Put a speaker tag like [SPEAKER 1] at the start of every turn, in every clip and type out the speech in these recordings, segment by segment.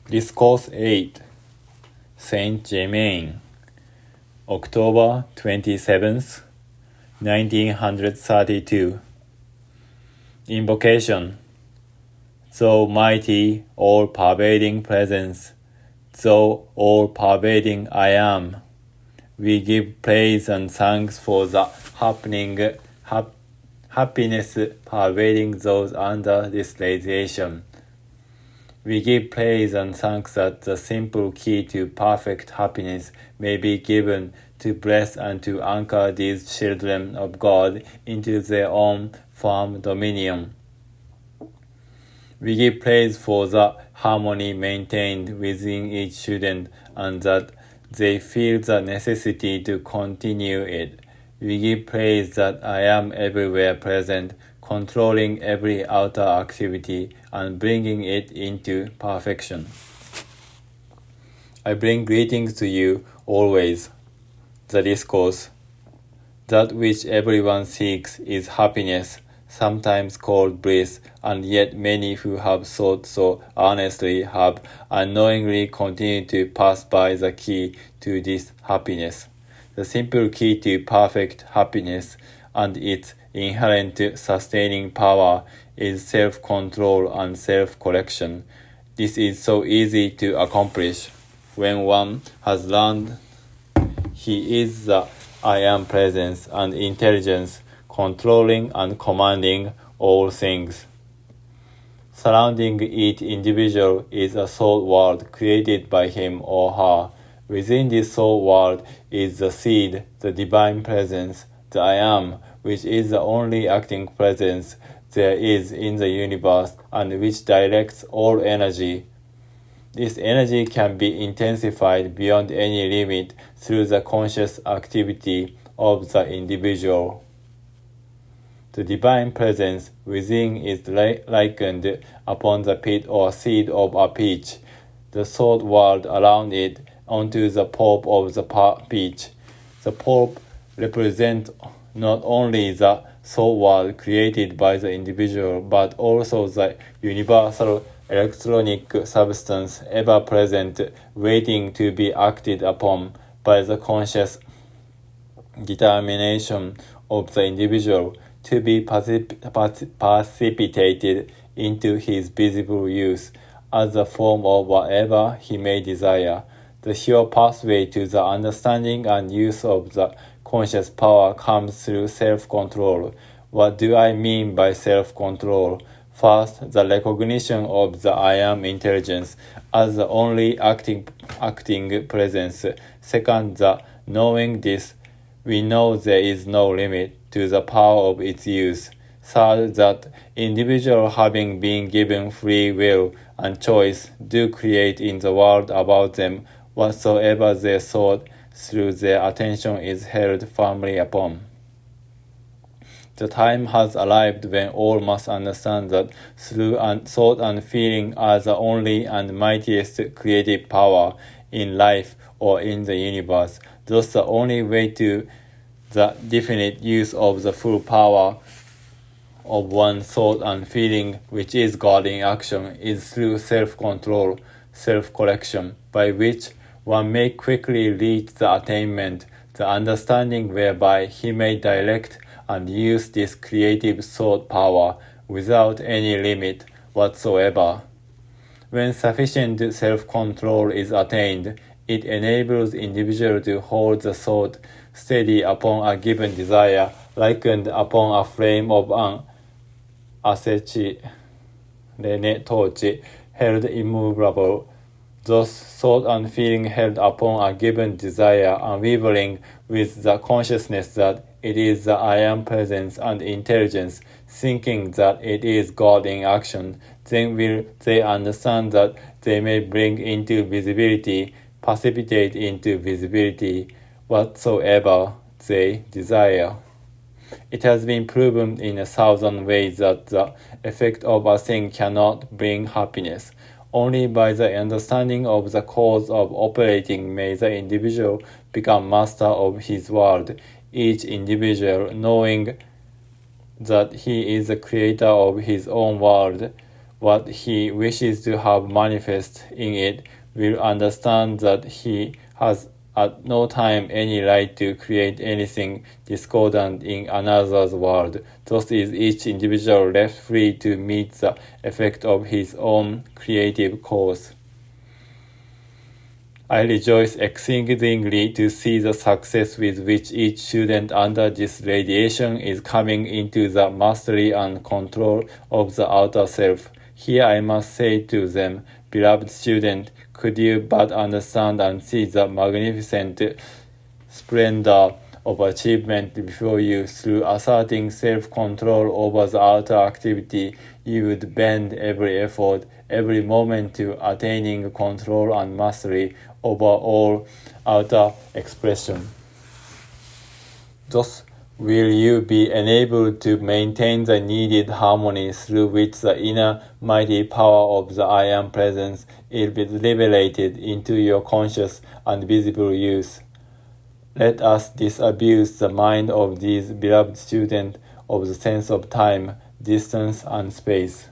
[SPEAKER 1] Discourse 8, Saint Germain, October 27th, 1932. Invocation. Thou mighty, all-pervading presence, thou all-pervading I am, we give praise and thanks for the happiness pervading those under this radiation. We give praise and thanks that the simple key to perfect happiness may be given to bless and to anchor these children of God into their own firm dominion. We give praise for the harmony maintained within each student and that they feel the necessity to continue it. We give praise that I am everywhere present, controlling every outer activity and bringing it into perfection. I bring greetings to you always. The discourse. That which everyone seeks is happiness, sometimes called bliss, and yet many who have sought so earnestly have unknowingly continued to pass by the key to this happiness. The simple key to perfect happiness and its inherent sustaining power is self-control and self-correction. This is so easy to accomplish when one has learned he is the I am presence and intelligence controlling and commanding all things. Surrounding each individual is a soul world created by him or her. Within this soul world is the seed, the divine presence, the I am, which is the only acting presence there is in the universe and which directs all energy. This energy can be intensified beyond any limit through the conscious activity of the individual. The divine presence within is likened upon the pit or seed of a peach, the soul world around it onto the pulp of the peach. The pulp represents not only the soul world created by the individual, but also the universal electronic substance ever present, waiting to be acted upon by the conscious determination of the individual to be precipitated into his visible use as the form of whatever he may desire. The sure pathway to the understanding and use of the conscious power comes through self-control. What do I mean by self-control? First, the recognition of the I am intelligence as the only acting presence. Second, the knowing this, we know there is no limit to the power of its use. Third, that individuals having been given free will and choice do create in the world about them whatsoever their thought through their attention is held firmly upon. The time has arrived when all must understand that through thought and feeling are the only and mightiest creative power in life or in the universe. Thus the only way to the definite use of the full power of one's thought and feeling, which is God in action, is through self-control, self-correction, by which one may quickly reach the attainment, the understanding whereby he may direct and use this creative thought power without any limit whatsoever. When sufficient self-control is attained, it enables individual to hold the thought steady upon a given desire, likened upon a flame of an acetylene torch held immovable. Thus, thought and feeling held upon a given desire, unwavering with the consciousness that it is the I am presence and intelligence, thinking that it is God in action, then will they understand that they may bring into visibility, precipitate into visibility, whatsoever they desire. It has been proven in 1,000 ways that the effect of a thing cannot bring happiness. Only by the understanding of the cause of operating may the individual become master of his world. Each individual, knowing that he is the creator of his own world, what he wishes to have manifest in it, will understand that he has at no time any right to create anything discordant in another's world. Thus is each individual left free to meet the effect of his own creative course. I rejoice exceedingly to see the success with which each student under this radiation is coming into the mastery and control of the outer self. Here I must say to them, beloved student, could you but understand and see the magnificent splendor of achievement before you through asserting self-control over the outer activity, you would bend every effort, every moment to attaining control and mastery over all outer expression. Thus will you be enabled to maintain the needed harmony through which the inner mighty power of the I Am presence is liberated into your conscious and visible use. Let us disabuse the mind of these beloved students of the sense of time, distance, and space.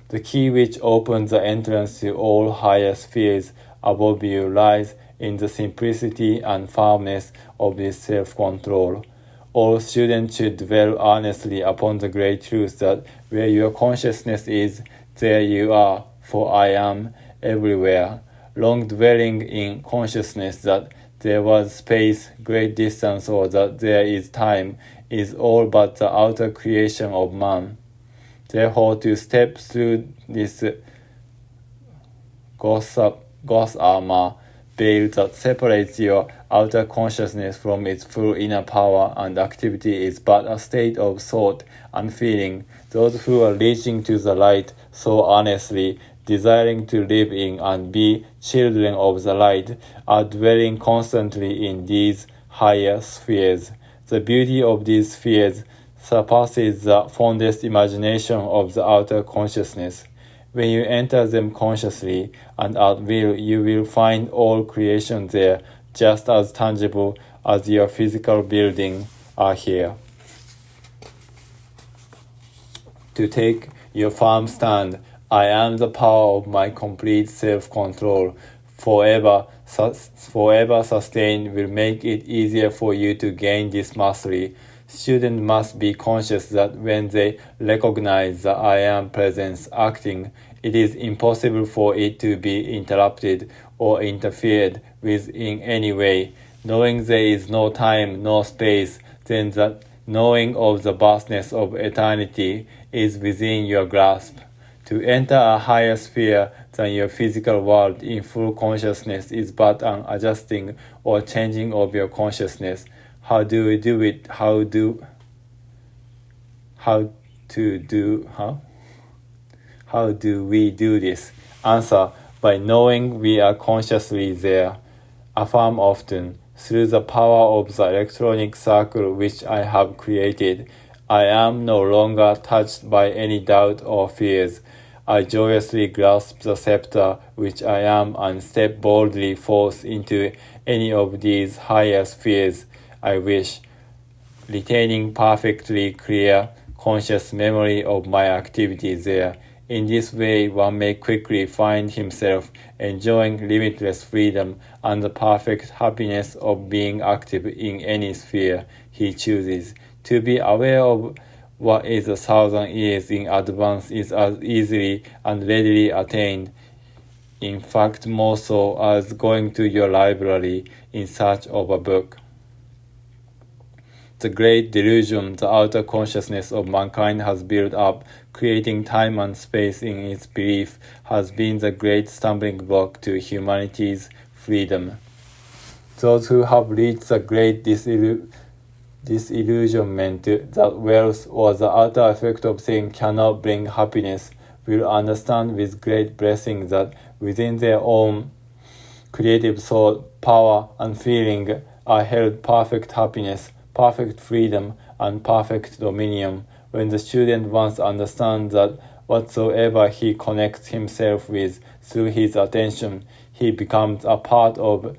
[SPEAKER 1] The key which opens the entrance to all higher spheres above you lies in the simplicity and firmness of this self-control. All students should dwell earnestly upon the great truth that where your consciousness is, there you are, for I am everywhere. Long dwelling in consciousness that there was space, great distance, or that there is time, is all but the outer creation of man. Therefore, to step through this gossamer veil that separates your outer consciousness from its full inner power and activity is but a state of thought and feeling. Those who are reaching to the light so earnestly, desiring to live in and be children of the light, are dwelling constantly in these higher spheres. The beauty of these spheres surpasses the fondest imagination of the outer consciousness. When you enter them consciously and at will, you will find all creation there, just as tangible as your physical building are here. To take your firm stand, I am the power of my complete self-control, forever sustained, will make it easier for you to gain this mastery. Students must be conscious that when they recognize the I Am presence acting, it is impossible for it to be interrupted or interfered with in any way. Knowing there is no time, no space, then the knowing of the vastness of eternity is within your grasp. To enter a higher sphere than your physical world in full consciousness is but an adjusting or changing of your consciousness. How do we do it? How do we do this? Answer: by knowing we are consciously there. Affirm often: through the power of the electronic circle which I have created, I am no longer touched by any doubt or fears. I joyously grasp the scepter which I am and step boldly forth into any of these higher spheres I wish, retaining perfectly clear, conscious memory of my activity there. In this way, one may quickly find himself enjoying limitless freedom and the perfect happiness of being active in any sphere he chooses. To be aware of what is 1,000 years in advance is as easily and readily attained, in fact more so as going to your library in search of a book. The great delusion the outer consciousness of mankind has built up, creating time and space in its belief, has been the great stumbling block to humanity's freedom. Those who have reached the great disillusionment that wealth or the outer effect of things cannot bring happiness will understand with great blessing that within their own creative thought, power, and feeling are held perfect happiness, perfect freedom, and perfect dominion. When the student once understands that whatsoever he connects himself with through his attention, he becomes a part of,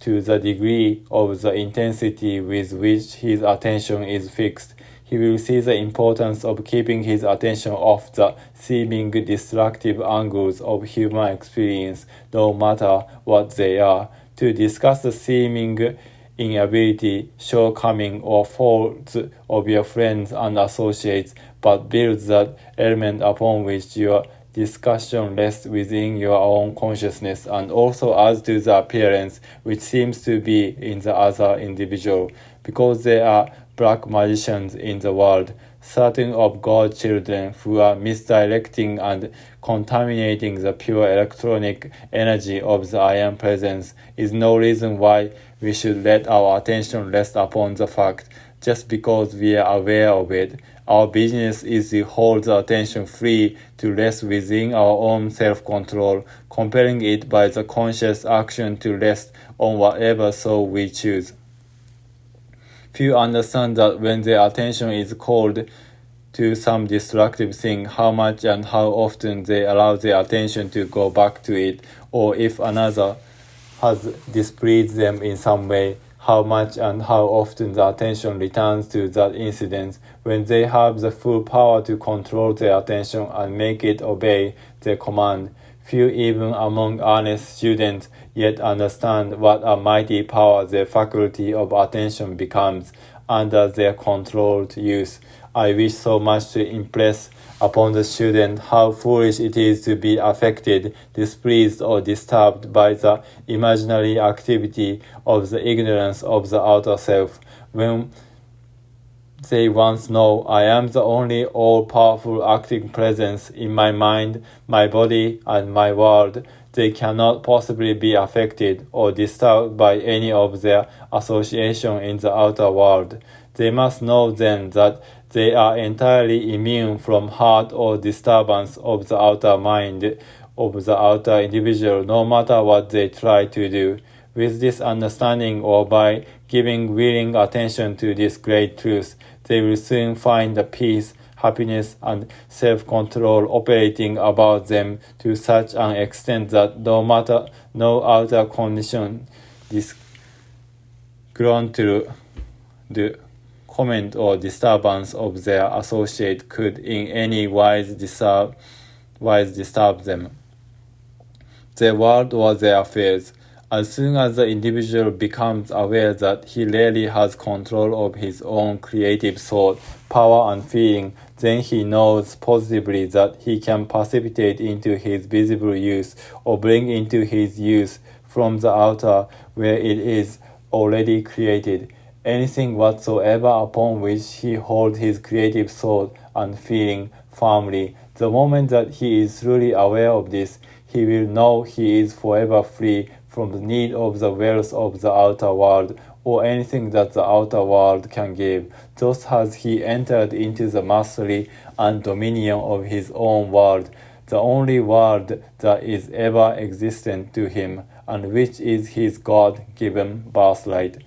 [SPEAKER 1] to the degree of the intensity with which his attention is fixed, he will see the importance of keeping his attention off the seeming destructive angles of human experience, no matter what they are. To discuss the seeming inability, shortcoming, or faults of your friends and associates, but build that element upon which your discussion rests within your own consciousness, and also adds to the appearance which seems to be in the other individual, because there are black magicians in the world, certain of God's children who are misdirecting and contaminating the pure electronic energy of the I Am Presence, is no reason why we should let our attention rest upon the fact just because we are aware of it. Our business is to hold the attention free to rest within our own self-control, compelling it by the conscious action to rest on whatever soul we choose. Few understand that when their attention is called to some destructive thing, how much and how often they allow their attention to go back to it, or if another has displeased them in some way, how much and how often the attention returns to that incident. When they have the full power to control their attention and make it obey their command, few even among honest students yet understand what a mighty power their faculty of attention becomes under their controlled use. I wish so much to impress upon the student how foolish it is to be affected, displeased, or disturbed by the imaginary activity of the ignorance of the outer self, when they once know I am the only all-powerful acting presence in my mind, my body, and my world. They cannot possibly be affected or disturbed by any of their association in the outer world. They must know then that they are entirely immune from hurt or disturbance of the outer mind, of the outer individual, no matter what they try to do. With this understanding, or by giving willing attention to this great truth, they will soon find the peace, happiness, and self-control operating about them to such an extent that no outer condition disgruntled comment or disturbance of their associate could in any wise disturb them, their world or their affairs. As soon as the individual becomes aware that he really has control of his own creative thought, power, and feeling, then he knows positively that he can precipitate into his visible use or bring into his use from the outer, where it is already created, anything whatsoever upon which he holds his creative thought and feeling firmly. The moment that he is truly aware of this, he will know he is forever free from the need of the wealth of the outer world, or anything that the outer world can give. Thus has he entered into the mastery and dominion of his own world, the only world that is ever existent to him, and which is his God-given birthright.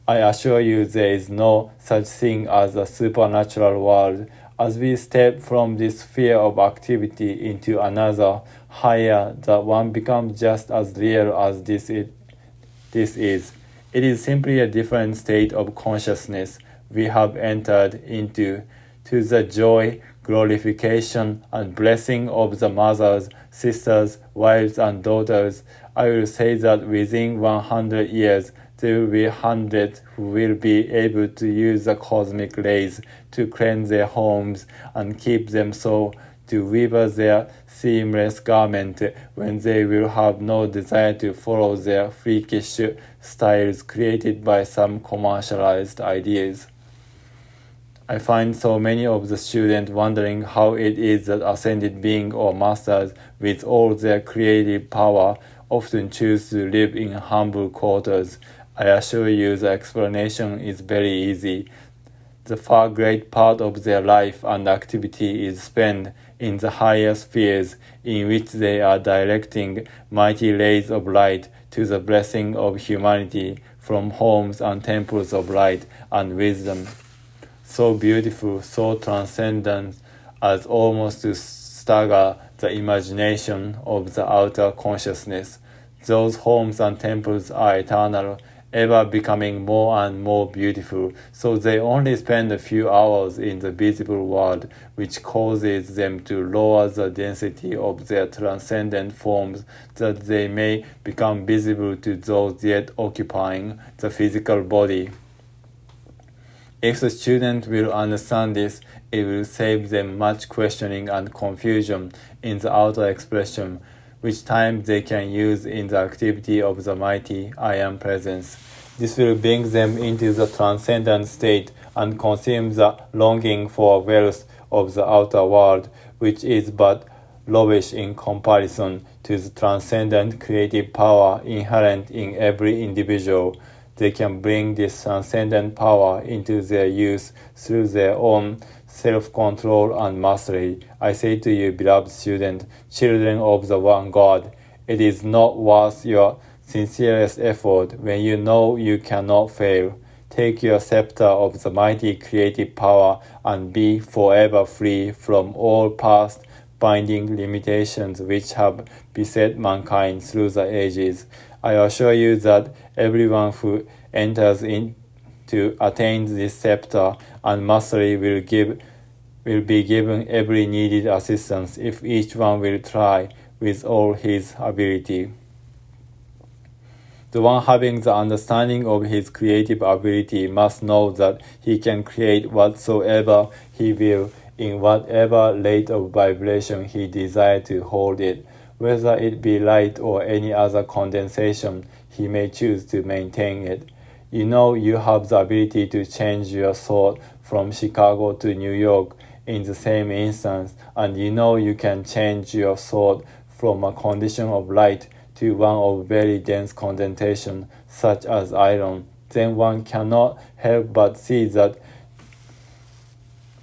[SPEAKER 1] I assure you there is no such thing as a supernatural world. As we step from this sphere of activity into another, higher, that one becomes just as real as this is. It is simply a different state of consciousness we have entered into, to the joy, glorification, and blessing of the mothers, sisters, wives, and daughters. I will say that within 100 years, there will be hundreds who will be able to use the cosmic rays to cleanse their homes and keep them so, to weave their seamless garment when they will have no desire to follow their freakish styles created by some commercialized ideas. I find so many of the students wondering how it is that ascended beings or masters with all their creative power often choose to live in humble quarters. I assure you the explanation is very easy. The far great part of their life and activity is spent in the higher spheres, in which they are directing mighty rays of light to the blessing of humanity from homes and temples of light and wisdom. So beautiful, so transcendent, as almost to stagger the imagination of the outer consciousness. Those homes and temples are eternal, ever becoming more and more beautiful, so they only spend a few hours in the visible world, which causes them to lower the density of their transcendent forms, that they may become visible to those yet occupying the physical body. If the student will understand this, it will save them much questioning and confusion in the outer expression, which time they can use in the activity of the mighty I Am Presence. This will bring them into the transcendent state and consume the longing for wealth of the outer world, which is but rubbish in comparison to the transcendent creative power inherent in every individual. They can bring this transcendent power into their use through their own self-control and mastery. I say to you, beloved student, children of the one God, it is not worth your sincerest effort when you know you cannot fail. Take your scepter of the mighty creative power and be forever free from all past binding limitations which have beset mankind through the ages. I assure you that everyone who enters in to attain this scepter and mastery will be given every needed assistance if each one will try with all his ability. The one having the understanding of his creative ability must know that he can create whatsoever he will in whatever rate of vibration he desires to hold it. Whether it be light or any other condensation, he may choose to maintain it. You know you have the ability to change your thought from Chicago to New York in the same instance, and you know you can change your thought from a condition of light to one of very dense condensation, such as iron. Then one cannot help but see that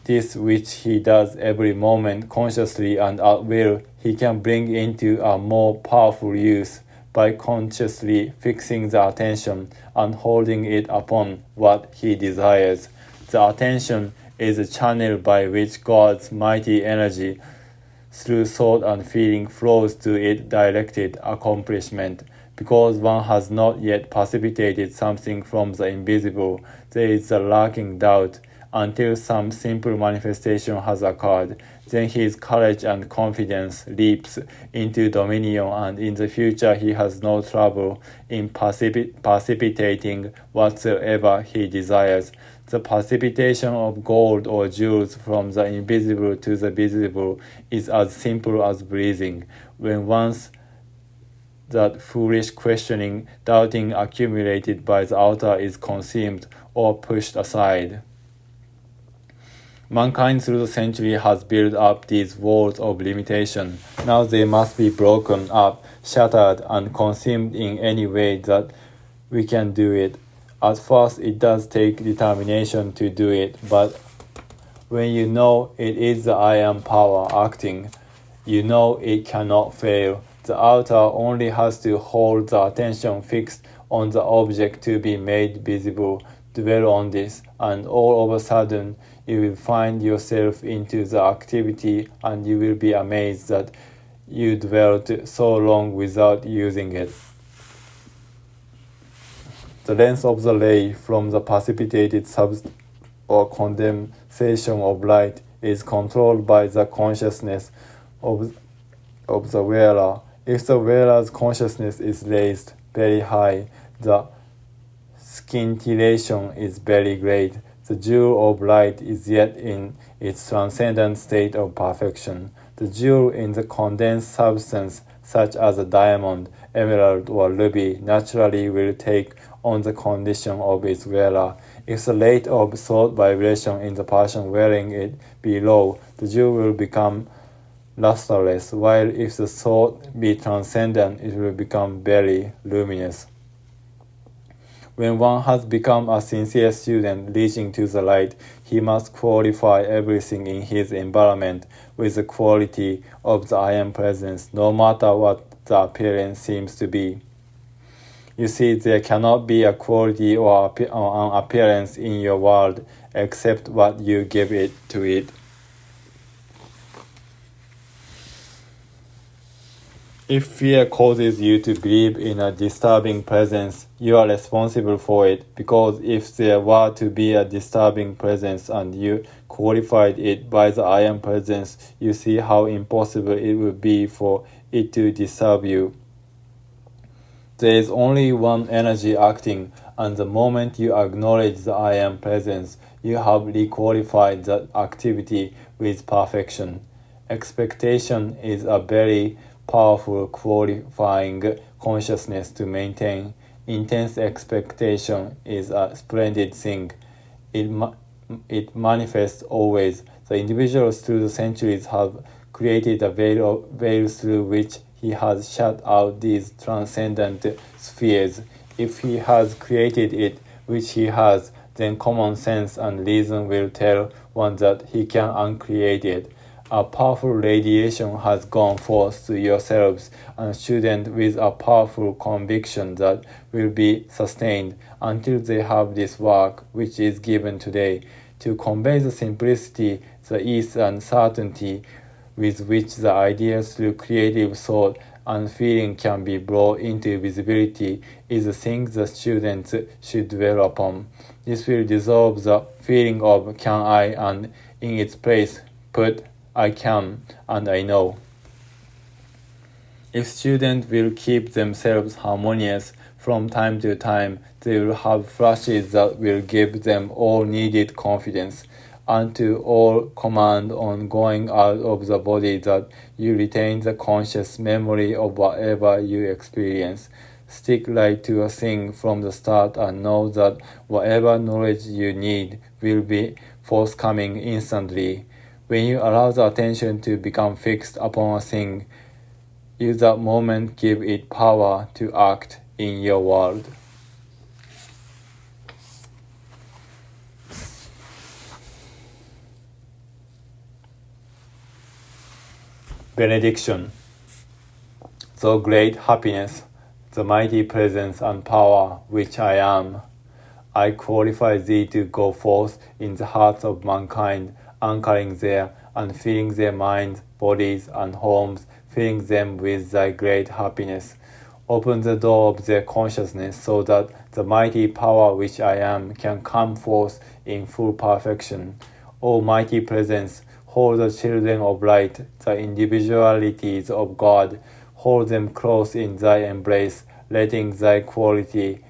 [SPEAKER 1] this which he does every moment consciously and at will, he can bring into a more powerful use by consciously fixing the attention and holding it upon what he desires. The attention is a channel by which God's mighty energy through thought and feeling flows to its directed accomplishment. Because one has not yet precipitated something from the invisible, there is a lurking doubt until some simple manifestation has occurred. Then his courage and confidence leaps into dominion, and in the future he has no trouble in precipitating whatsoever he desires. The precipitation of gold or jewels from the invisible to the visible is as simple as breathing. When once that foolish questioning, doubting accumulated by the outer is consumed or pushed aside. Mankind through the century has built up these walls of limitation. Now they must be broken up, shattered, and consumed in any way that we can do it. At first, it does take determination to do it, but when you know it is the I Am power acting, you know it cannot fail. The outer only has to hold the attention fixed on the object to be made visible. Dwell on this, and all of a sudden, you will find yourself into the activity, and you will be amazed that you dwelt so long without using it. The length of the ray from the precipitated substance or condensation of light is controlled by the consciousness of the wearer. If the wearer's consciousness is raised very high, the scintillation is very great. The jewel of light is yet in its transcendent state of perfection. The jewel in the condensed substance, such as a diamond, emerald, or ruby, naturally will take on the condition of its wearer. If the rate of thought vibration in the person wearing it be low, the jewel will become lustreless, while if the thought be transcendent, it will become very luminous. When one has become a sincere student reaching to the light, he must qualify everything in his environment with the quality of the I Am Presence, no matter what the appearance seems to be. You see, there cannot be a quality or an appearance in your world except what you give it to it. If fear causes you to believe in a disturbing presence, you are responsible for it, because if there were to be a disturbing presence and you qualified it by the I am presence, you see how impossible it would be for it to disturb you. There is only one energy acting, and the moment you acknowledge the I am presence, you have requalified that activity with perfection. Expectation is a very powerful qualifying consciousness to maintain. Intense expectation is a splendid thing. It manifests always. The individuals through the centuries have created a veil through which he has shut out these transcendent spheres. If he has created it, which he has, then common sense and reason will tell one that he can uncreate it. A powerful radiation has gone forth to yourselves, and students with a powerful conviction that will be sustained until they have this work which is given today, to convey the simplicity, the ease and certainty with which the ideas through creative thought and feeling can be brought into visibility, is the thing the students should dwell upon. This will dissolve the feeling of can I, and in its place put I can and I know. If students will keep themselves harmonious from time to time, they will have flashes that will give them all needed confidence, and to all command on going out of the body that you retain the conscious memory of whatever you experience. Stick right to a thing from the start and know that whatever knowledge you need will be forthcoming instantly. When you allow the attention to become fixed upon a thing, you that moment give it power to act in your world. Benediction. The great happiness, the mighty presence and power which I am, I qualify thee to go forth in the hearts of mankind, anchoring there and filling their minds, bodies, and homes, filling them with thy great happiness. Open the door of their consciousness so that the mighty power which I am can come forth in full perfection. O mighty presence, hold the children of light, the individualities of God, hold them close in thy embrace, letting thy quality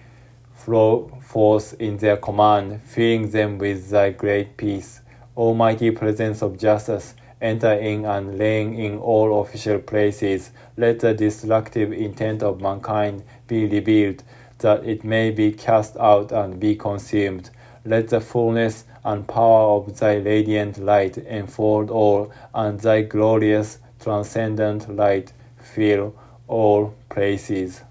[SPEAKER 1] flow forth in their command, filling them with thy great peace. O mighty presence of justice, enter in and reign in all official places. Let the destructive intent of mankind be revealed, that it may be cast out and be consumed. Let the fullness and power of thy radiant light enfold all, and thy glorious transcendent light fill all places.